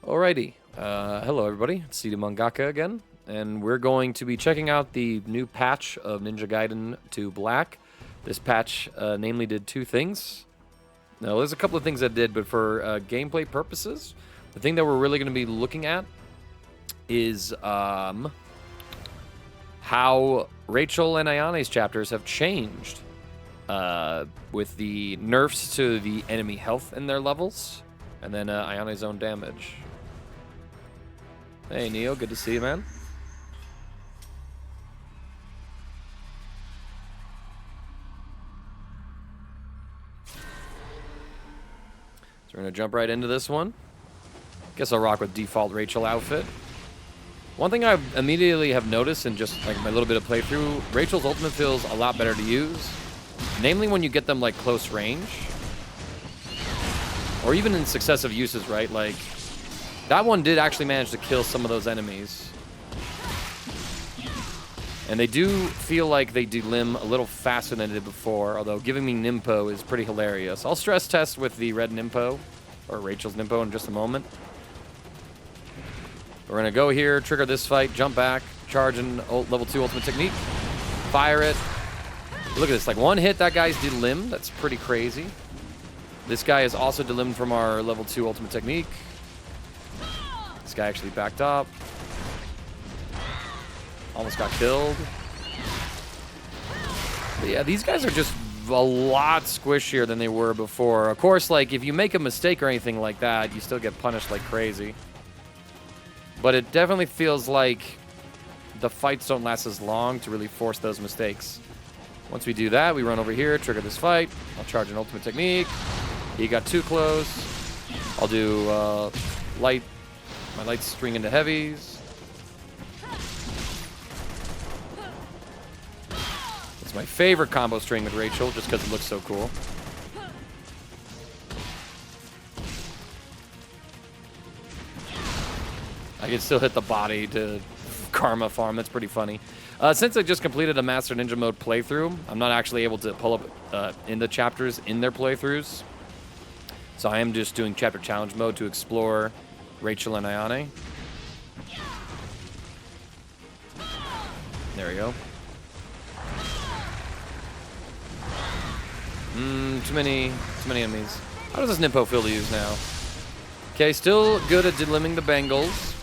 Alrighty, hello everybody, it's CD Mangaka again, and we're going to be checking out the new patch of Ninja Gaiden to Black. This patch namely did two things. Now, there's a couple of things that did, but for gameplay purposes, the thing that we're really going to be looking at is how Rachel and Ayane's chapters have changed with the nerfs to the enemy health in their levels, and then Ayane's own damage. Hey, Neo, good to see you, man. So we're going to jump right into this one. Guess I'll rock with default Rachel outfit. One thing I immediately have noticed in just like my little bit of playthrough, Rachel's ultimate feels a lot better to use. Namely when you get them like close range. Or even in successive uses, right? Like, that one did actually manage to kill some of those enemies. And they do feel like they delim a little faster than they did before, although giving me ninpo is pretty hilarious. I'll stress test with the red ninpo, or Rachel's ninpo, in just a moment. We're going to go here, trigger this fight, jump back, charge an level 2 ultimate technique, fire it. Look at this, like one hit, that guy's delim. That's pretty crazy. This guy is also delimmed from our level 2 ultimate technique. This guy actually backed up. Almost got killed. But yeah, these guys are just a lot squishier than they were before. Of course, like, if you make a mistake or anything like that, you still get punished like crazy. But it definitely feels like the fights don't last as long to really force those mistakes. Once we do that, we run over here, trigger this fight. I'll charge an ultimate technique. He got too close. I'll do my light string into heavies. It's my favorite combo string with Rachel, just because it looks so cool. I can still hit the body to karma farm. That's pretty funny. Since I just completed a Master Ninja Mode playthrough, I'm not actually able to pull up in the chapters in their playthroughs. So I am just doing chapter challenge mode to explore Rachel and Ayane. There we go. Too many enemies. How does this ninpo feel to use now? Okay, still good at delimming the bangles.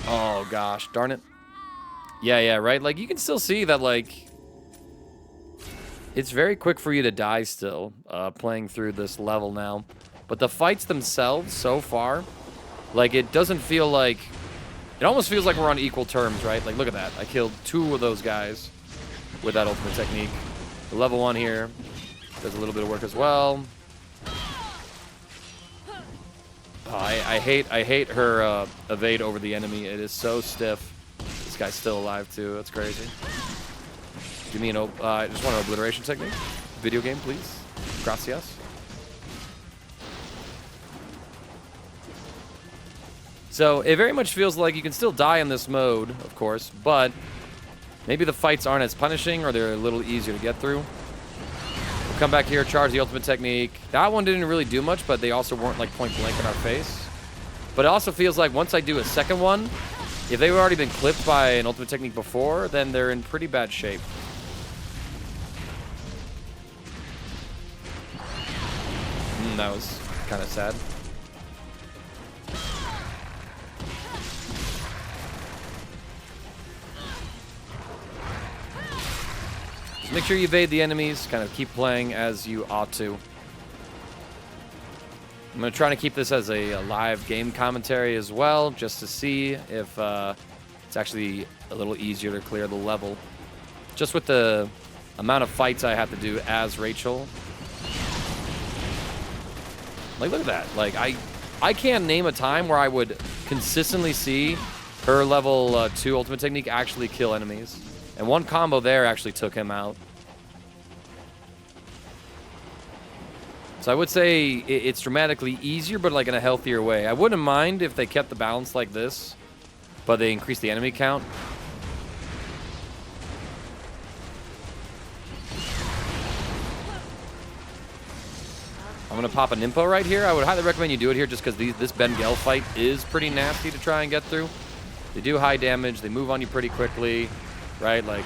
Oh gosh, darn it. Yeah, right? Like, you can still see that, like, it's very quick for you to die still, playing through this level now. But the fights themselves, so far, like, it doesn't feel like... It almost feels like we're on equal terms, right? Like, look at that. I killed 2 of those guys with that ultimate technique. The level 1 here does a little bit of work as well. Oh, I hate her evade over the enemy. It is so stiff. This guy's still alive, too. That's crazy. Give me an... I just want an obliteration technique. Video game, please. Gracias. So it very much feels like you can still die in this mode, of course, but maybe the fights aren't as punishing or they're a little easier to get through. We'll come back here, charge the ultimate technique. That one didn't really do much, but they also weren't like point blank in our face. But it also feels like once I do a second one, if they've already been clipped by an ultimate technique before, then they're in pretty bad shape. That was kind of sad. Just make sure you evade the enemies, kind of keep playing as you ought to. I'm going to try to keep this as a live game commentary as well, just to see if it's actually a little easier to clear the level. Just with the amount of fights I have to do as Rachel. Like, look at that. Like, I can't name a time where I would consistently see her level 2 ultimate technique actually kill enemies. And one combo there actually took him out. So I would say it's dramatically easier, but like in a healthier way. I wouldn't mind if they kept the balance like this, but they increased the enemy count. I'm going to pop a ninpo right here. I would highly recommend you do it here just because this Bengal fight is pretty nasty to try and get through. They do high damage. They move on you pretty quickly, right? Like,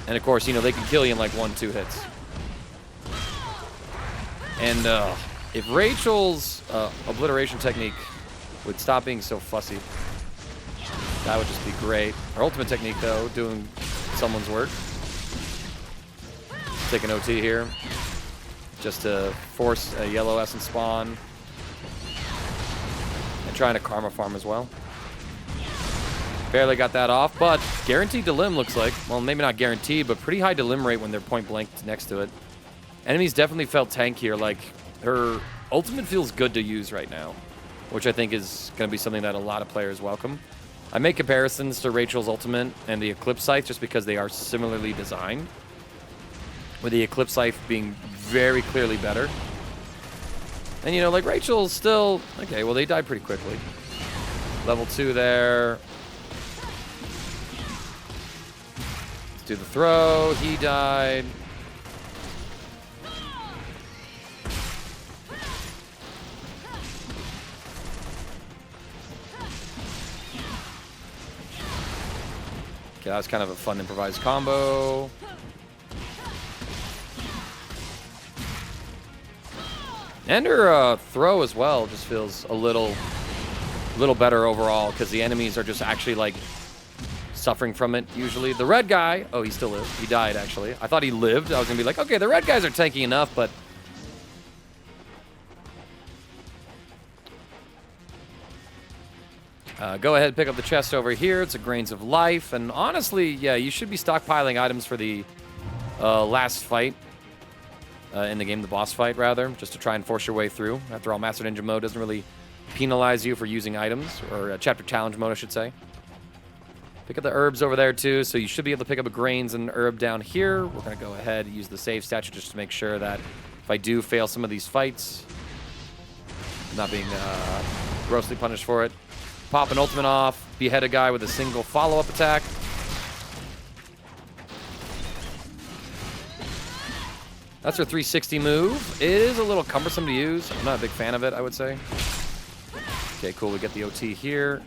and of course, you know, they can kill you in like 1-2 hits. And if Rachel's obliteration technique would stop being so fussy, that would just be great. Her ultimate technique, though, doing someone's work. Take an OT here, just to force a yellow essence spawn. And trying to karma farm as well. Barely got that off, but guaranteed to limb looks like. Well, maybe not guaranteed, but pretty high to limb rate when they're point blank next to it. Enemies definitely felt tankier. Like, her ultimate feels good to use right now, which I think is going to be something that a lot of players welcome. I make comparisons to Rachel's ultimate and the Eclipse Scythe just because they are similarly designed, with the Eclipse Scythe being very clearly better. And, you know, like, Rachel's still... Okay, well, they died pretty quickly. Level 2 there. Let's do the throw. He died. Okay, that was kind of a fun improvised combo. And her throw as well just feels a little better overall because the enemies are just actually like suffering from it usually. The red guy, oh, he still lives. He died actually. I thought he lived. I was gonna be like, okay, the red guys are tanky enough, but go ahead, pick up the chest over here. It's a Grains of Life. And honestly, yeah, you should be stockpiling items for the last fight in the game, the boss fight, rather, just to try and force your way through. After all, Master Ninja mode doesn't really penalize you for using items, or chapter challenge mode, I should say. Pick up the herbs over there, too, so you should be able to pick up a grains and herb down here. We're going to go ahead and use the save statue just to make sure that if I do fail some of these fights, I'm not being grossly punished for it. Pop an ultimate off, behead a guy with a single follow-up attack. That's her 360 move. It is a little cumbersome to use. I'm not a big fan of it, I would say. Okay, cool. We get the OT here.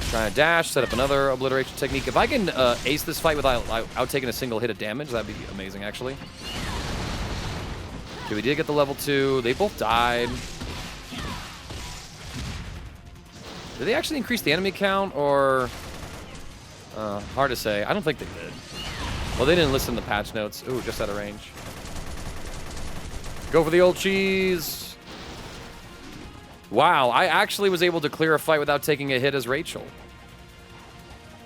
Trying to dash, set up another obliteration technique. If I can ace this fight without taking a single hit of damage, that'd be amazing, actually. Okay, we did get the level 2. They both died. Did they actually increase the enemy count, or... hard to say. I don't think they did. Well, they didn't listen to the patch notes. Ooh, just out of range. Go for the old cheese. Wow, I actually was able to clear a fight without taking a hit as Rachel.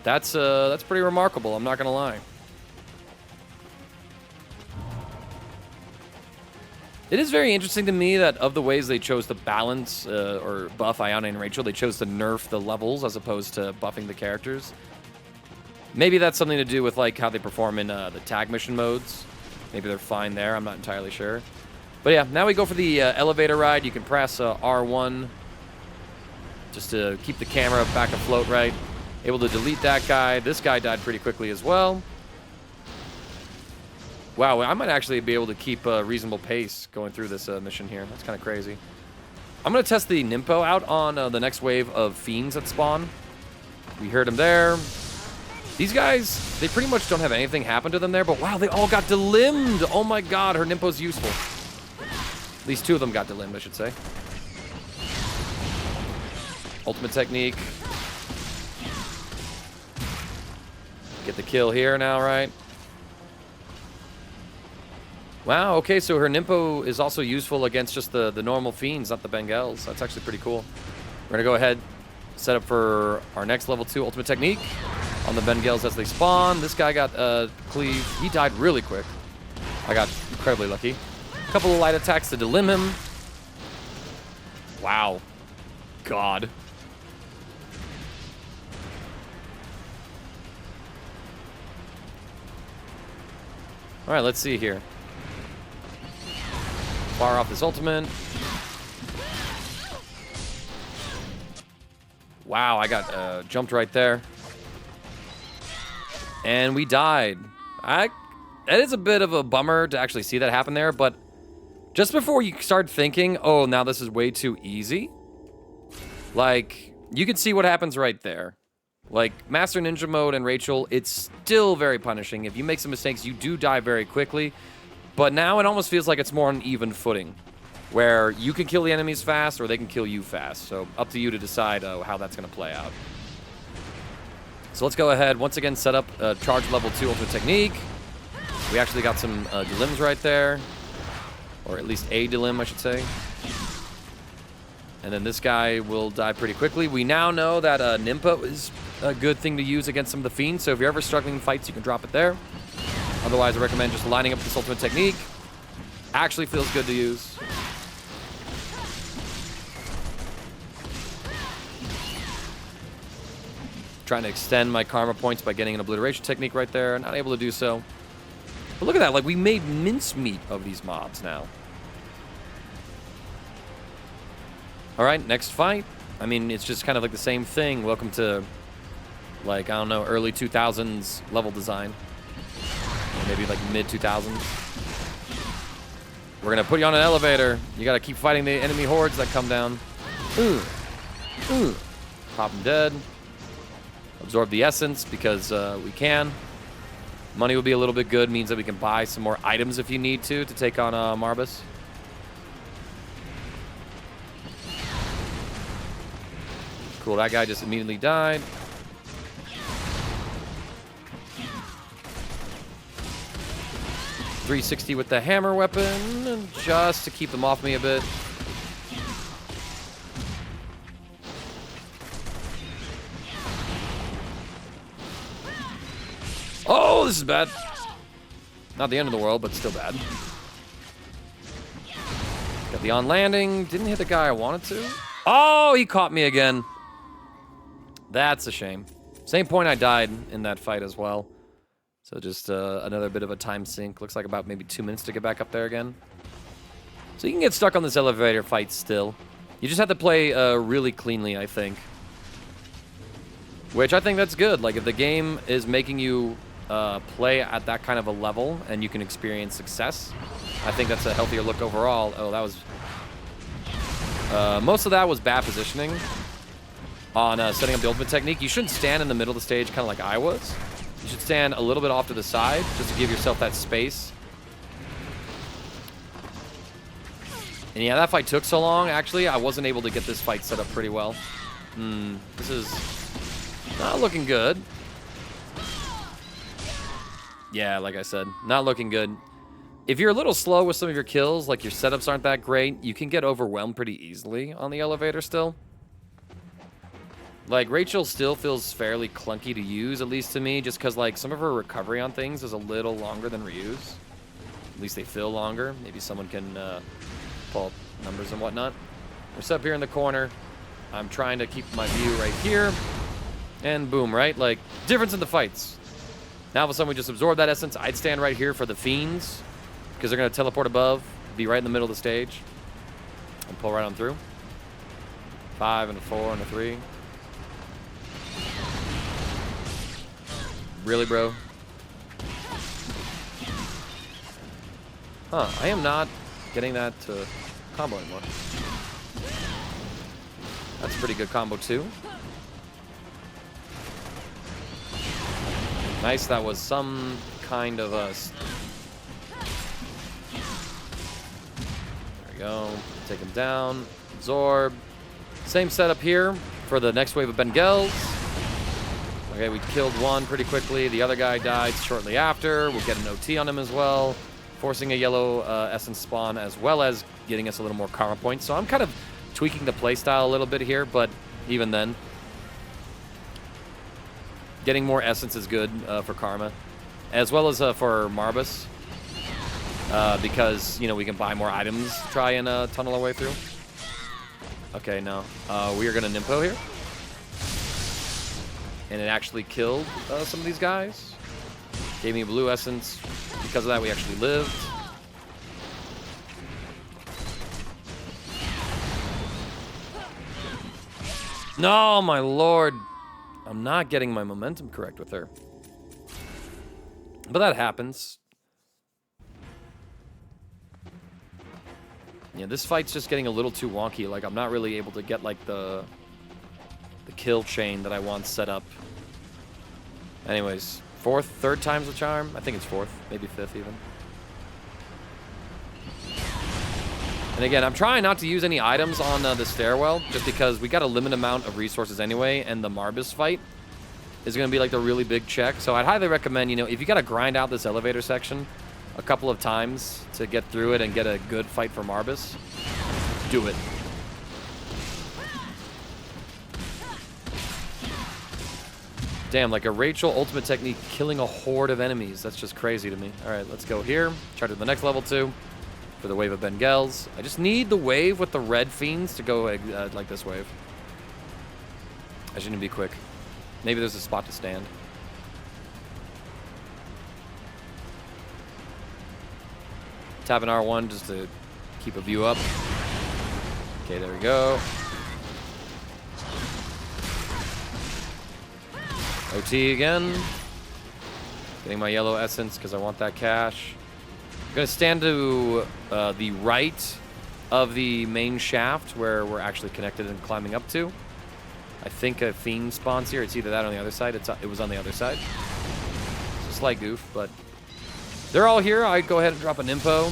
That's pretty remarkable, I'm not gonna lie. It is very interesting to me that of the ways they chose to balance or buff Ayane and Rachel, they chose to nerf the levels as opposed to buffing the characters. Maybe that's something to do with like how they perform in the tag mission modes. Maybe they're fine there, I'm not entirely sure. But yeah, now we go for the elevator ride. You can press R1 just to keep the camera back afloat, right? Able to delete that guy. This guy died pretty quickly as well. Wow, I might actually be able to keep a reasonable pace going through this mission here. That's kind of crazy. I'm going to test the ninpo out on the next wave of fiends that spawn. We heard him there. These guys, they pretty much don't have anything happen to them there, but wow, they all got delimbed. Oh my god, her ninpo's useful. At least 2 of them got delimbed, I should say. Ultimate technique. Get the kill here now, right? Wow, okay, so her ninpo is also useful against just the normal fiends, not the Bengals. That's actually pretty cool. We're gonna go ahead, set up for our next level 2 ultimate technique on the Bengals as they spawn. This guy got cleave. He died really quick. I got incredibly lucky. A couple of light attacks to delim him. Wow. God. All right, let's see here. Fire off this ultimate. Wow, I got jumped right there. And we died. That is a bit of a bummer to actually see that happen there, but just before you start thinking, oh, now this is way too easy, like, you can see what happens right there. Like, Master Ninja mode and Rachel, it's still very punishing. If you make some mistakes, you do die very quickly. But now it almost feels like it's more on even footing, where you can kill the enemies fast or they can kill you fast. So up to you to decide how that's going to play out. So let's go ahead, once again, set up charge level 2 ultimate technique. We actually got some delims right there. Or at least a dilim, I should say. And then this guy will die pretty quickly. We now know that ninpo is a good thing to use against some of the fiends. So if you're ever struggling in fights, you can drop it there. Otherwise, I recommend just lining up this ultimate technique. Actually feels good to use. Trying to extend my karma points by getting an obliteration technique right there. Not able to do so. But look at that. Like, we made mincemeat of these mobs now. All right, next fight. I mean, it's just kind of like the same thing. Welcome to, like, I don't know, early 2000s level design. Or maybe like mid 2000s. We're gonna put you on an elevator. You gotta keep fighting the enemy hordes that come down. Pop them dead. Absorb the essence because we can. Money will be a little bit good. Means that we can buy some more items if you need to take on Marbus. Cool, that guy just immediately died. .360 with the hammer weapon, just to keep them off me a bit. Oh, this is bad. Not the end of the world, but still bad. Got the on landing. Didn't hit the guy I wanted to. Oh, he caught me again. That's a shame. Same point I died in that fight as well. So just another bit of a time sink. Looks like about maybe 2 minutes to get back up there again. So you can get stuck on this elevator fight still. You just have to play really cleanly, I think. Which I think that's good. Like, if the game is making you play at that kind of a level and you can experience success, I think that's a healthier look overall. Oh, that was... most of that was bad positioning on setting up the ultimate technique. You shouldn't stand in the middle of the stage kind of like I was. You should stand a little bit off to the side just to give yourself that space. And yeah, that fight took so long. Actually, I wasn't able to get this fight set up pretty well. This is not looking good. Yeah, like I said, not looking good. If you're a little slow with some of your kills, like your setups aren't that great, you can get overwhelmed pretty easily on the elevator still. Like, Rachel still feels fairly clunky to use, at least to me, just because, like, some of her recovery on things is a little longer than Ryu's. At least they feel longer. Maybe someone can pull up numbers and whatnot. We're set up here in the corner. I'm trying to keep my view right here. And boom, right? Like, difference in the fights. Now, all of a sudden, we just absorb that essence. I'd stand right here for the fiends, because they're going to teleport above, be right in the middle of the stage, and pull right on through. 5 and a 4 and a 3. Really, bro? Huh, I am not getting that to combo anymore. That's a pretty good combo, too. Nice, that was some kind of a... There we go. Take him down. Absorb. Same setup here for the next wave of Bengals. Okay, we killed one pretty quickly. The other guy died shortly after. We'll get an OT on him as well, forcing a yellow essence spawn, as well as getting us a little more karma points. So I'm kind of tweaking the playstyle a little bit here, but even then, getting more essence is good for karma, as well as for Marbus, because, you know, we can buy more items to try and tunnel our way through. Okay, no. We are going to ninpo here. And it actually killed some of these guys. Gave me a blue essence. Because of that, we actually lived. No, my lord. I'm not getting my momentum correct with her. But that happens. Yeah, this fight's just getting a little too wonky. Like, I'm not really able to get, like, the kill chain that I want set up. Anyways, third time's the charm? I think it's fourth, maybe fifth even. And again, I'm trying not to use any items on the stairwell, just because we got a limited amount of resources anyway, and the Marbus fight is going to be like the really big check. So I'd highly recommend, you know, if you got to grind out this elevator section a couple of times to get through it and get a good fight for Marbus, do it. Damn, like a Rachel ultimate technique killing a horde of enemies. That's just crazy to me. All right, let's go here. Try to do the next level 2 for the wave of Bengals. I just need the wave with the red fiends to go like this wave. I shouldn't be quick. Maybe there's a spot to stand. Tapping R1 just to keep a view up. Okay, there we go. OT again. Getting my yellow essence because I want that cash. I'm going to stand to the right of the main shaft where we're actually connected and climbing up to. I think a fiend spawns here. It's either that or on the other side. It was on the other side. It's a slight goof, but they're all here. I go ahead and drop a ninpo.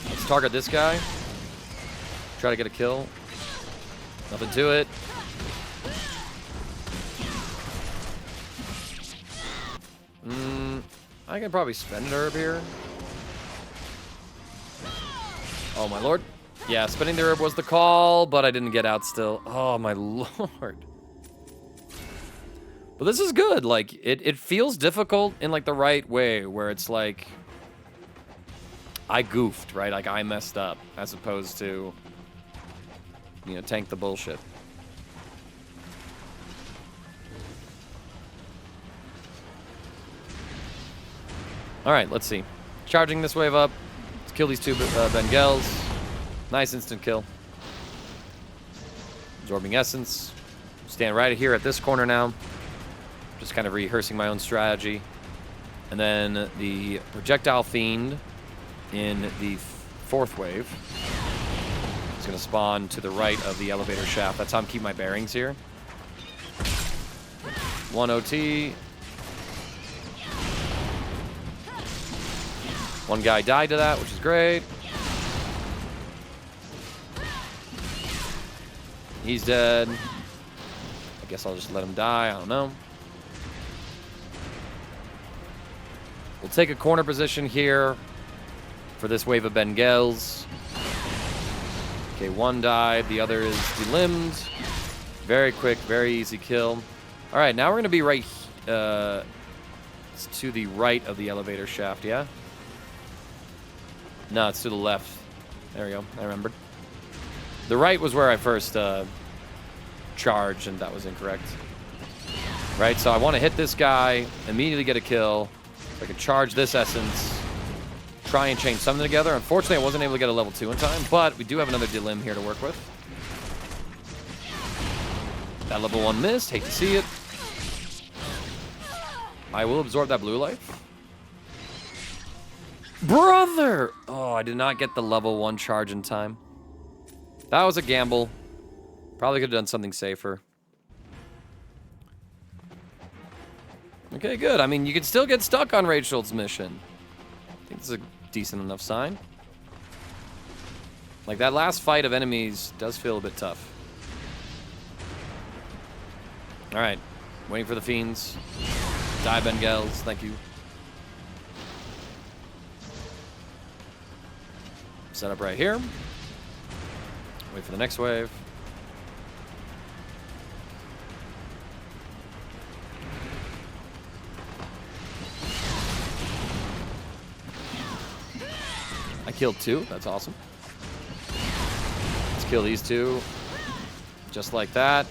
Let's target this guy. Try to get a kill. Nothing to it. I can probably spend an herb here. Oh, my lord. Yeah, spending the herb was the call, but I didn't get out still. Oh, my lord. But this is good. Like, it feels difficult in, like, the right way, where it's like, I goofed, right? Like, I messed up, as opposed to, you know, tank the bullshit. All right, let's see. Charging this wave up. Let's kill these two Bengals. Nice instant kill. Absorbing essence. Stand right here at this corner now. Just kind of rehearsing my own strategy. And then the projectile fiend in the fourth wave is going to spawn to the right of the elevator shaft. That's how I'm keeping my bearings here. 1 OT. One guy died to that, which is great. He's dead. I guess I'll just let him die. I don't know. We'll take a corner position here for this wave of Bengals. Okay, one died. The other is delimbed. Very quick, very easy kill. All right, now we're going to be right to the right of the elevator shaft, yeah? No, it's to the left. There we go. I remembered. The right was where I first charged, and that was incorrect. Right, so I want to hit this guy, immediately get a kill. So I can charge this essence, try and chain something together. Unfortunately, I wasn't able to get a level 2 in time, but we do have another delim here to work with. That level 1 missed. Hate to see it. I will absorb that blue life. Brother! Oh, I did not get the level 1 charge in time. That was a gamble. Probably could have done something safer. Okay, good. I mean, you can still get stuck on Rachel's mission. I think this is a decent enough sign. Like, that last fight of enemies does feel a bit tough. Alright. Waiting for the fiends. Die, Bengals. Thank you. Set up right here. Wait for the next wave. I killed 2. That's awesome. Let's kill these 2. Just like that.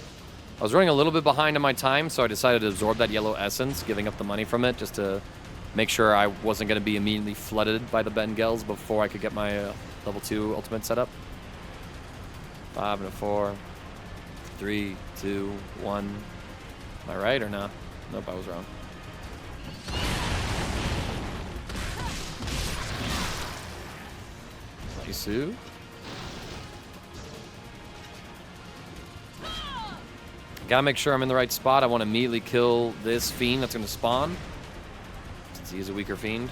I was running a little bit behind on my time, so I decided to absorb that yellow essence, giving up the money from it, just to make sure I wasn't going to be immediately flooded by the Bengals before I could get my level 2 ultimate set up. 5 and a 4. 3, 2, 1. Am I right or no? Nope, I was wrong. Isu. Gotta make sure I'm in the right spot. I want to immediately kill this fiend that's going to spawn, since he is a weaker fiend.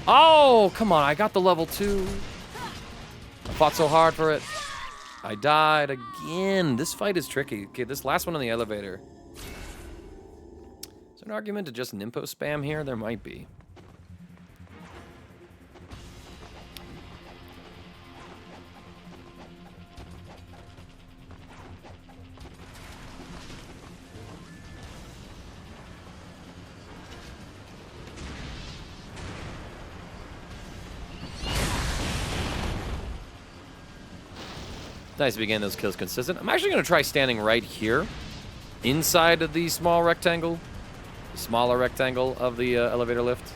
Oh, come on. I got the level 2. I fought so hard for it. I died again. This fight is tricky. Okay, this last one on the elevator. Is there an argument to just ninpo spam here? There might be. Nice to be getting those kills consistent. I'm actually going to try standing right here, inside of the small rectangle, the smaller rectangle of the elevator lift.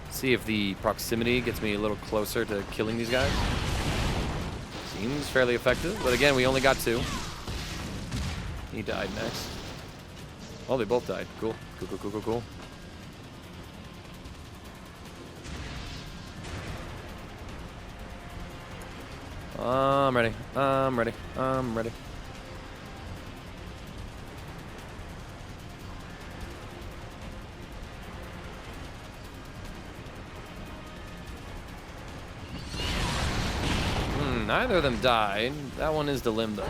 See if the proximity gets me a little closer to killing these guys. Seems fairly effective, but again, we only got 2. He died next. Oh, they both died. Cool. Cool, cool, cool, cool, cool. I'm ready. I'm ready. I'm ready. Neither of them died. That one is the limb, though.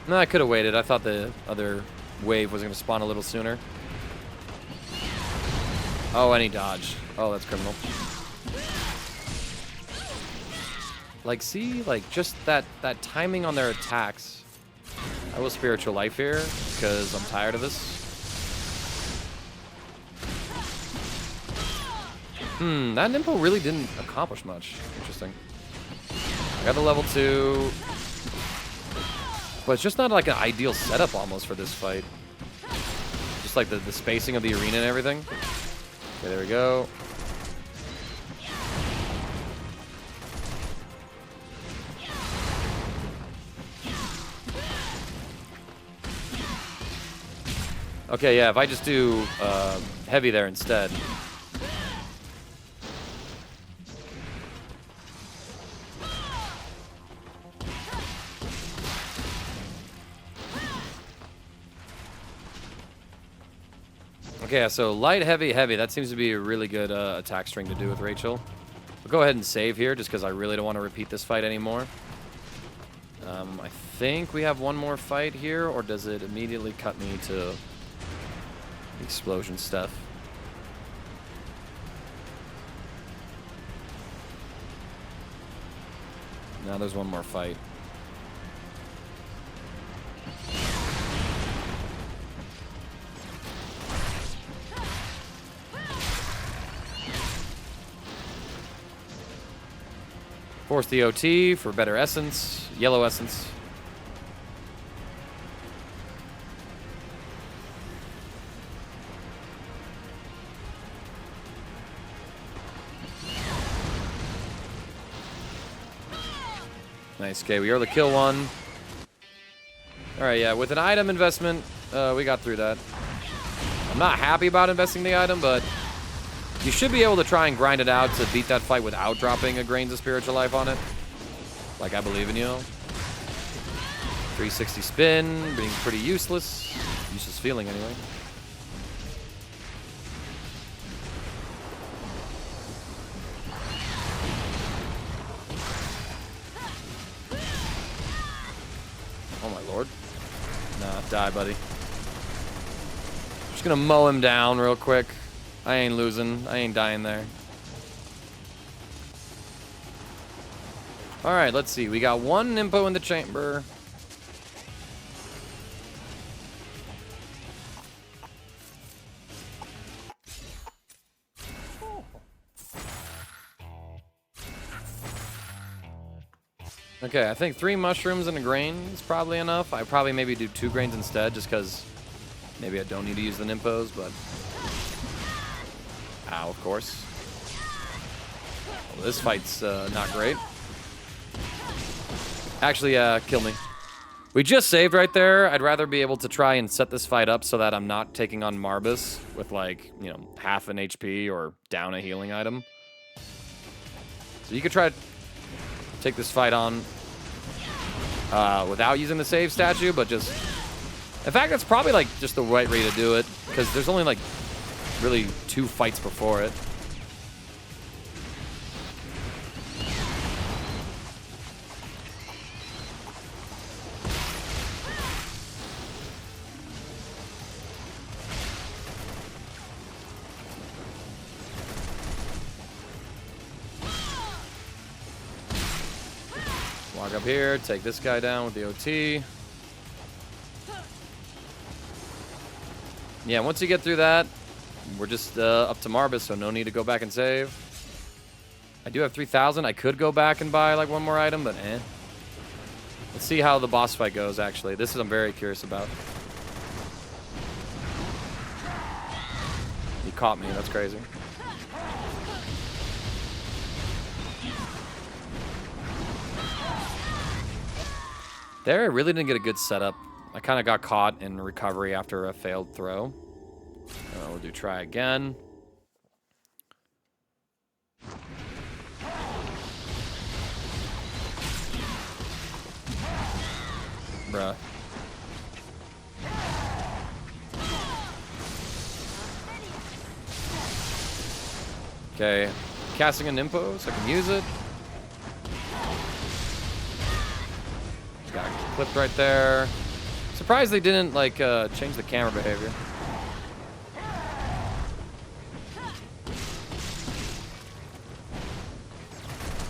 No, I could have waited. I thought the other wave was going to spawn a little sooner. Oh, and he dodged. Oh, that's criminal. Like, see? Like, just that timing on their attacks. I will spiritual life here, because I'm tired of this. That ninpo really didn't accomplish much. Interesting. I got the level 2. But it's just not like an ideal setup almost for this fight. Just like the spacing of the arena and everything. Okay, there we go. Okay, yeah, if I just do heavy there instead. Okay, so light, heavy, heavy. That seems to be a really good attack string to do with Rachel. We'll go ahead and save here just because I really don't want to repeat this fight anymore. I think we have one more fight here, or does it immediately cut me to explosion stuff? Now there's one more fight. Force the OT for better essence. Yellow essence. Nice. Okay, we are the kill one. Alright, yeah, with an item investment, we got through that. I'm not happy about investing the item, but you should be able to try and grind it out to beat that fight without dropping a grains of spiritual life on it. Like, I believe in you. 360 spin, being pretty useless. Useless feeling, anyway. Oh, my lord. Nah, die, buddy. Just gonna mow him down real quick. I ain't losing. I ain't dying there. Alright, let's see. We got one ninpo in the chamber. Okay, I think 3 mushrooms and a grain is probably enough. I probably maybe do 2 grains instead, just because maybe I don't need to use the ninpos, but... Ow, of course. Well, this fight's not great. Actually, kill me. We just saved right there. I'd rather be able to try and set this fight up so that I'm not taking on Marbus with, like, you know, half an HP or down a healing item. So you could try to take this fight on without using the save statue, but just... In fact, that's probably, like, just the right way to do it, because there's only, like, really 2 fights before it. Walk up here, take this guy down with the OT. Yeah, once you get through that, we're just up to Marbus, so no need to go back and save. I do have 3,000. I could go back and buy like 1 more item, but eh. Let's see how the boss fight goes, actually. This is I'm very curious about. He caught me. That's crazy. There, I really didn't get a good setup. I kind of got caught in recovery after a failed throw. We'll do try again. Bruh. Okay, casting a ninpo so I can use it. Got clipped right there. Surprised they didn't like change the camera behavior.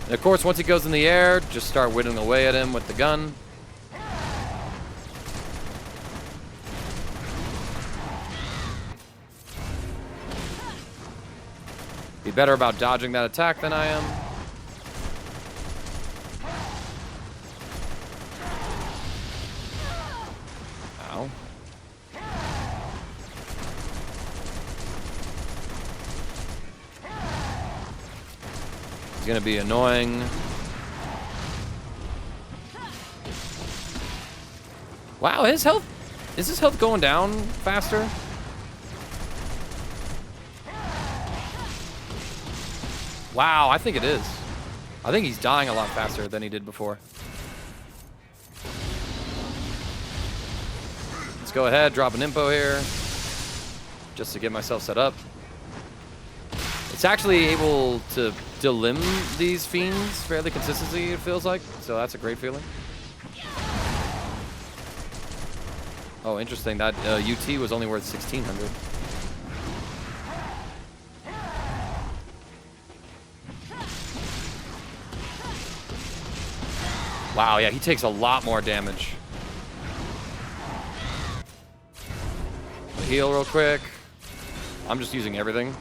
And of course, once he goes in the air, just start whittling away at him with the gun. Be better about dodging that attack than I am. Ow. He's gonna be annoying. Wow, his health... Is his health going down faster? Wow, I think it is. I think he's dying a lot faster than he did before. Let's go ahead, drop an info here. Just to get myself set up. It's actually able to delim these fiends fairly consistently, it feels like. So that's a great feeling. Oh, interesting. That UT was only worth 1,600. Wow, yeah, he takes a lot more damage. Heal real quick. I'm just using everything.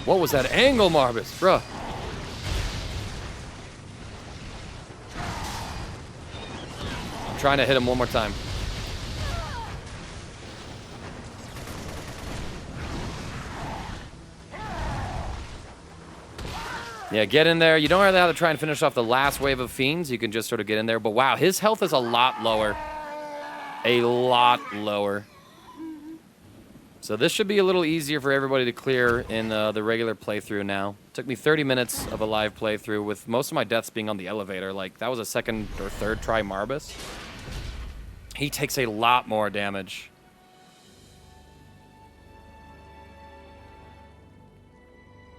What was that angle, Marbus? Bruh. I'm trying to hit him one more time. Yeah, get in there. You don't really have to try and finish off the last wave of fiends. You can just sort of get in there. But wow, his health is a lot lower. A lot lower. So this should be a little easier for everybody to clear in the regular playthrough now. Took me 30 minutes of a live playthrough with most of my deaths being on the elevator. Like, that was a second or third try Marbus. He takes a lot more damage.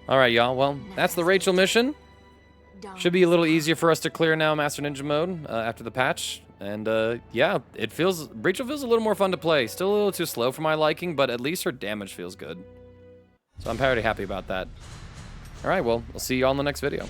All right, y'all. Well, that's the Rachel mission. Should be a little easier for us to clear now, Master Ninja mode, after the patch. And yeah, Rachel feels a little more fun to play. Still a little too slow for my liking, but at least her damage feels good. So I'm pretty happy about that. All right, well, I'll see you all in the next video.